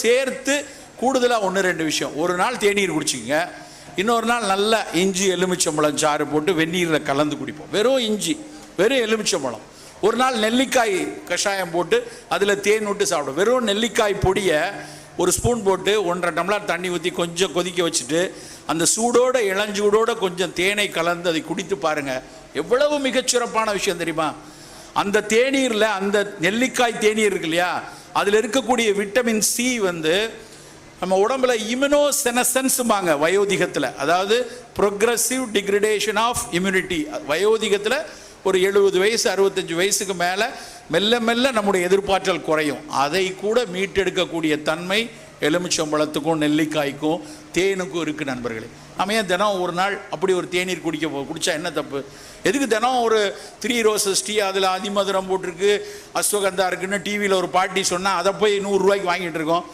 சேர்த்து கூடுதலாக 1-2 விஷயம். ஒரு நாள் தேநீர் குடிச்சிங்க, இன்னொரு நாள் நல்லா இஞ்சி எலுமிச்சம்பழம் சாறு போட்டு வெந்நீரில் கலந்து குடிப்போம். வெறும் இஞ்சி, வெறும் எலுமிச்சம்பழம். ஒரு நாள் நெல்லிக்காய் கஷாயம் போட்டு அதில் தேன் விட்டு சாப்பிடும். வெறும் நெல்லிக்காய் பொடியை ஒரு ஸ்பூன் போட்டு 1.5 டம்ளர் தண்ணி ஊற்றி கொஞ்சம் கொதிக்க வச்சுட்டு அந்த சூடோட இளஞ்சூடோட கொஞ்சம் தேனை கலந்து அதை குடித்து பாருங்கள். எவ்வளவு மிகச்சிறப்பான விஷயம் தெரியுமா? அந்த தேநீரில், அந்த நெல்லிக்காய் தேநீர் இருக்கு இல்லையா, அதில் இருக்கக்கூடிய விட்டமின் சி நம்ம உடம்புல இம்யூனோசெனசன்ஸும்பாங்க வயோதிகத்தில். அதாவது ப்ரொக்ரெசிவ் டிகிரடேஷன் ஆஃப் இம்யூனிட்டி. வயோதிகத்தில் ஒரு 70 வயசு 65 வயசுக்கு மேலே மெல்ல மெல்ல நம்முடைய எதிர்ப்பாற்றல் குறையும். அதை கூட மீட்டெடுக்கக்கூடிய தன்மை எலுமிச்சம்பழத்துக்கும் நெல்லிக்காய்க்கும் தேனுக்கும் இருக்குது நண்பர்களே. நம்ம ஏன் தினம் ஒரு நாள் அப்படி ஒரு தேநீர் குடித்தா என்ன தப்பு? எதுக்கு தினம் ஒரு 3 ரோசஸ் டீ, அதில் அதிமதுரம் போட்டிருக்கு, அஸ்வகந்தா இருக்குன்னு டிவியில் ஒரு பாட்டி சொன்னால் அதை போய் 100 ரூபாய்க்கு வாங்கிட்டு இருக்கோம்?